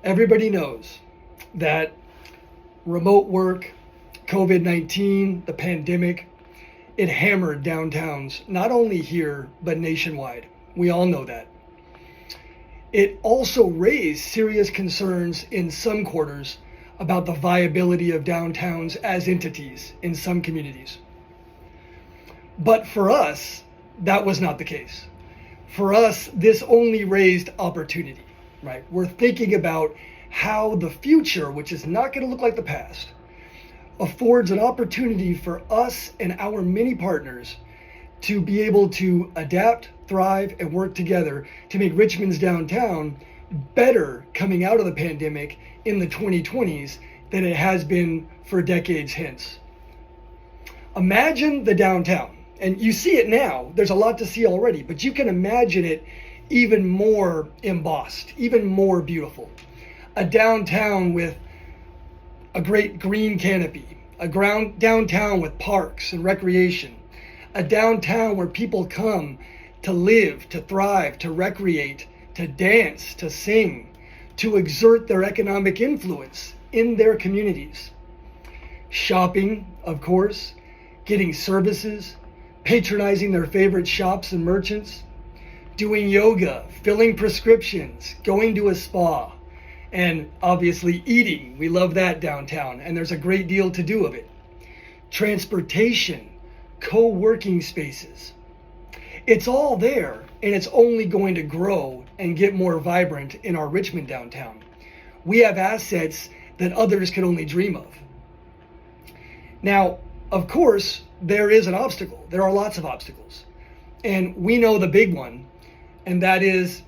Everybody knows that remote work, COVID-19, the pandemic, it hammered downtowns, not only here, but nationwide. We all know that. It also raised serious concerns in some quarters about the viability of downtowns as entities in some communities. But for us, that was not the case. For us, this only raised opportunity, right? We're thinking about how the future, which is not going to look like the past, affords an opportunity for us and our many partners to be able to adapt, thrive, and work together to make Richmond's downtown better coming out of the pandemic in the 2020s than it has been for decades hence. Imagine the downtown, and you see it now. There's a lot to see already, but you can imagine it even more embossed, even more beautiful. A downtown with a great green canopy, a downtown with parks and recreation, a downtown where people come to live, to thrive, to recreate, to dance, to sing, to exert their economic influence in their communities. Shopping, of course, getting services, patronizing their favorite shops and merchants, doing yoga, filling prescriptions, going to a spa, and obviously eating. We love that downtown, and there's a great deal to do of it. Transportation, co-working spaces. It's all there, and it's only going to grow and get more vibrant in our Richmond downtown. We have assets that others can only dream of. Now, of course, there is an obstacle. There are lots of obstacles. And we know the big one, and that is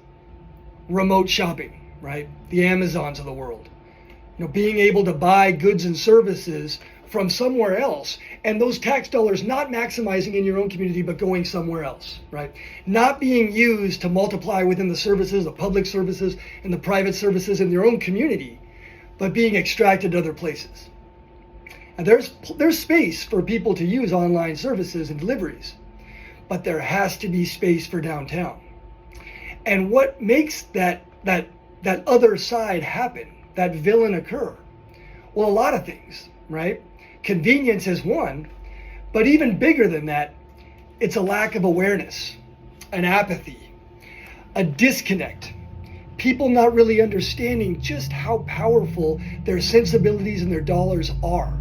remote shopping, right? The Amazons of the world. Being able to buy goods and services from somewhere else, and those tax dollars not maximizing in your own community, but going somewhere else, right? Not being used to multiply within the services, the public services, and the private services in your own community, but being extracted to other places. And there's space for people to use online services and deliveries, but there has to be space for downtown. And what makes that other side happen, that villain occur? Well, a lot of things, right? Convenience is one, but even bigger than that, it's a lack of awareness, an apathy, a disconnect. People not really understanding just how powerful their sensibilities and their dollars are.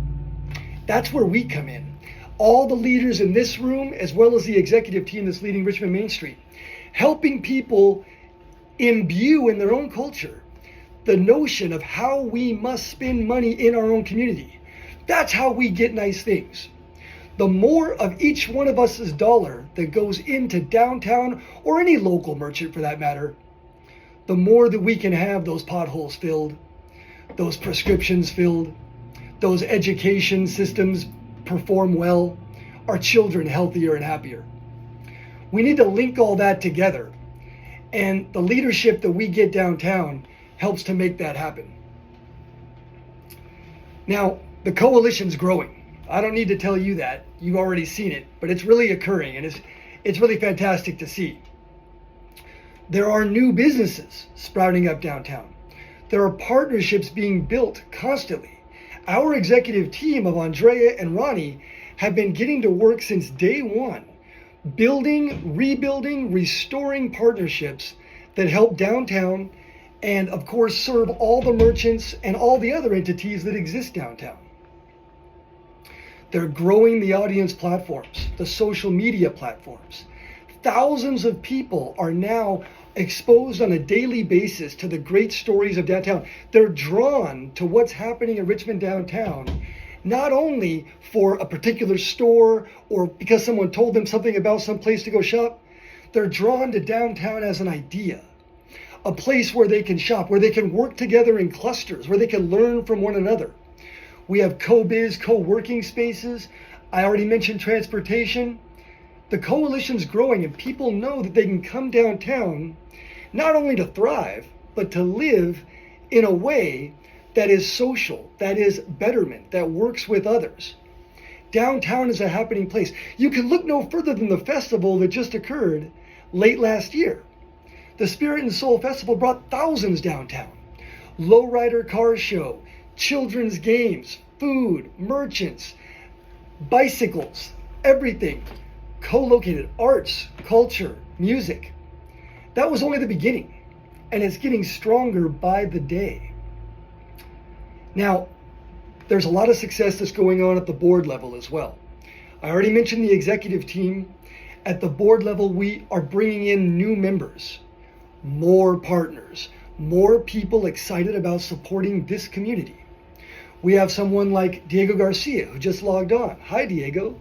That's where we come in. All the leaders in this room, as well as the executive team that's leading Richmond Main Street, helping people imbue in their own culture the notion of how we must spend money in our own community. That's how we get nice things. The more of each one of us's dollar that goes into downtown, or any local merchant for that matter, the more that we can have those potholes filled, those prescriptions filled, those education systems perform well, our children healthier and happier. We need to link all that together, and the leadership that we get downtown helps to make that happen. Now, the coalition's growing. I don't need to tell you that. You've already seen it, but it's really occurring, and it's really fantastic to see. There are new businesses sprouting up downtown. There are partnerships being built constantly. Our executive team of Andrea and Ronnie have been getting to work since day one, building, rebuilding, restoring partnerships that help downtown and, of course, serve all the merchants and all the other entities that exist downtown. They're growing the audience platforms, the social media platforms. Thousands of people are now exposed on a daily basis to the great stories of downtown. They're drawn to what's happening in Richmond downtown, not only for a particular store or because someone told them something about some place to go shop. They're drawn to downtown as an idea, a place where they can shop, where they can work together in clusters, where they can learn from one another. We have co-working spaces. I already mentioned transportation. The coalition's growing, and people know that they can come downtown not only to thrive, but to live in a way that is social, that is betterment, that works with others. Downtown is a happening place. You can look no further than the festival that just occurred late last year. The Spirit and Soul Festival brought thousands downtown. lowrider car show, children's games, food, merchants, bicycles, everything. Co-located arts, culture, music. That was only the beginning, and it's getting stronger by the day. Now, there's a lot of success that's going on at the board level as well. I already mentioned the executive team. At the board level, we are bringing in new members, more partners, more people excited about supporting this community. We have someone like Diego Garcia, who just logged on. Hi, Diego.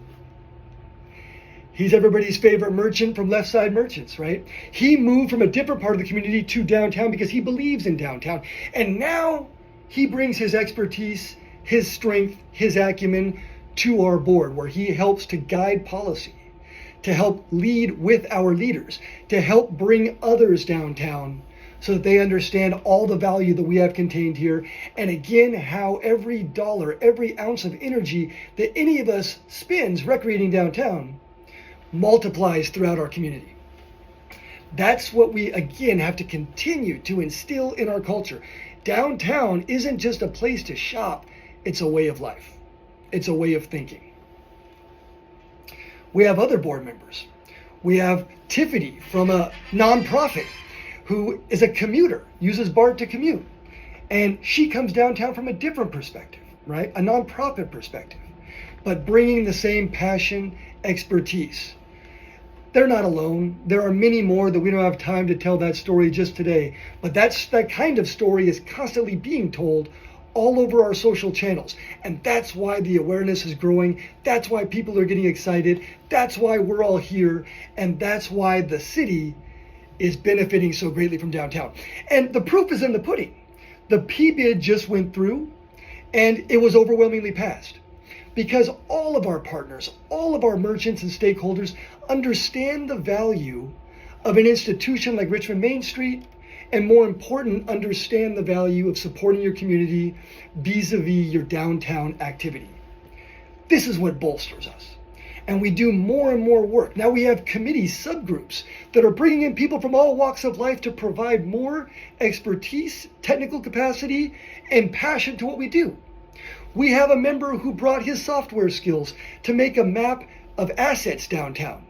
He's everybody's favorite merchant from Left Side Merchants, right? He moved from a different part of the community to downtown because he believes in downtown. And now he brings his expertise, his strength, his acumen to our board, where he helps to guide policy, to help lead with our leaders, to help bring others downtown so that they understand all the value that we have contained here. And again, how every dollar, every ounce of energy that any of us spends recreating downtown multiplies throughout our community. That's what we, again, have to continue to instill in our culture. Downtown isn't just a place to shop, it's a way of life. It's a way of thinking. We have other board members. We have Tiffany from a nonprofit who is a commuter, uses BART to commute. And she comes downtown from a different perspective, right? A nonprofit perspective, but bringing the same passion, expertise. They're not alone. There are many more that we don't have time to tell that story just today, but that kind of story is constantly being told all over our social channels. And that's why the awareness is growing. That's why people are getting excited. That's why we're all here. And that's why the city is benefiting so greatly from downtown. And the proof is in the pudding. The P-bid just went through and it was overwhelmingly passed because all of our partners, all of our merchants and stakeholders understand the value of an institution like Richmond Main Street, and more important, understand the value of supporting your community vis-a-vis your downtown activity. This is what bolsters us. And we do more and more work. Now we have committee subgroups that are bringing in people from all walks of life to provide more expertise, technical capacity, and passion to what we do. We have a member who brought his software skills to make a map of assets downtown,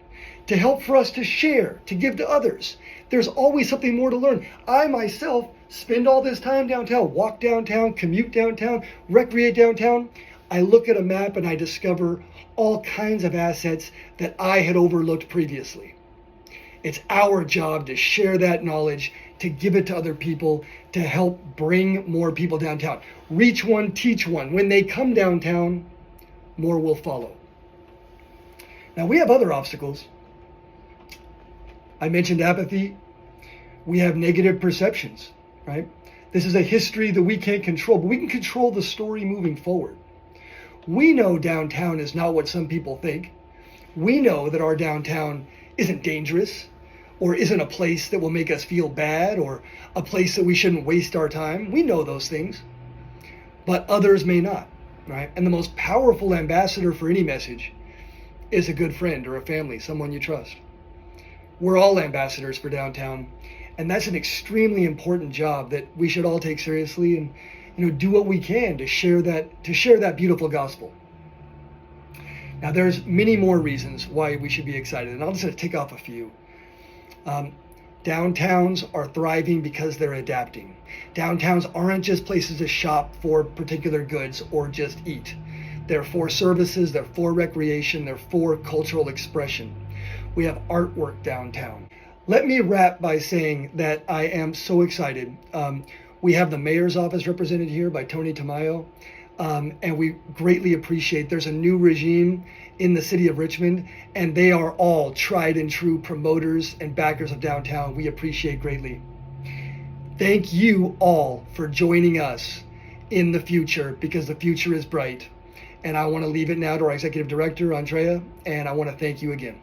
to help for us to share, to give to others. There's always something more to learn. I myself spend all this time downtown, walk downtown, commute downtown, recreate downtown. I look at a map and I discover all kinds of assets that I had overlooked previously. It's our job to share that knowledge, to give it to other people, to help bring more people downtown. Reach one, teach one. When they come downtown, more will follow. Now we have other obstacles. I mentioned apathy. We have negative perceptions, right? This is a history that we can't control, but we can control the story moving forward. We know downtown is not what some people think. We know that our downtown isn't dangerous or isn't a place that will make us feel bad or a place that we shouldn't waste our time. We know those things, but others may not, right? And the most powerful ambassador for any message is a good friend or a family, someone you trust. We're all ambassadors for downtown, and that's an extremely important job that we should all take seriously and do what we can to share that beautiful gospel. Now, there's many more reasons why we should be excited, and I'll just tick off a few. Downtowns are thriving because they're adapting. Downtowns aren't just places to shop for particular goods or just eat. They're for services, they're for recreation, they're for cultural expression. We have artwork downtown. Let me wrap by saying that I am so excited. We have the mayor's office represented here by Tony Tamayo, and we greatly appreciate there's a new regime in the city of Richmond, and they are all tried and true promoters and backers of downtown. We appreciate greatly. Thank you all for joining us in the future, because the future is bright. And I want to leave it now to our executive director, Andrea, and I want to thank you again.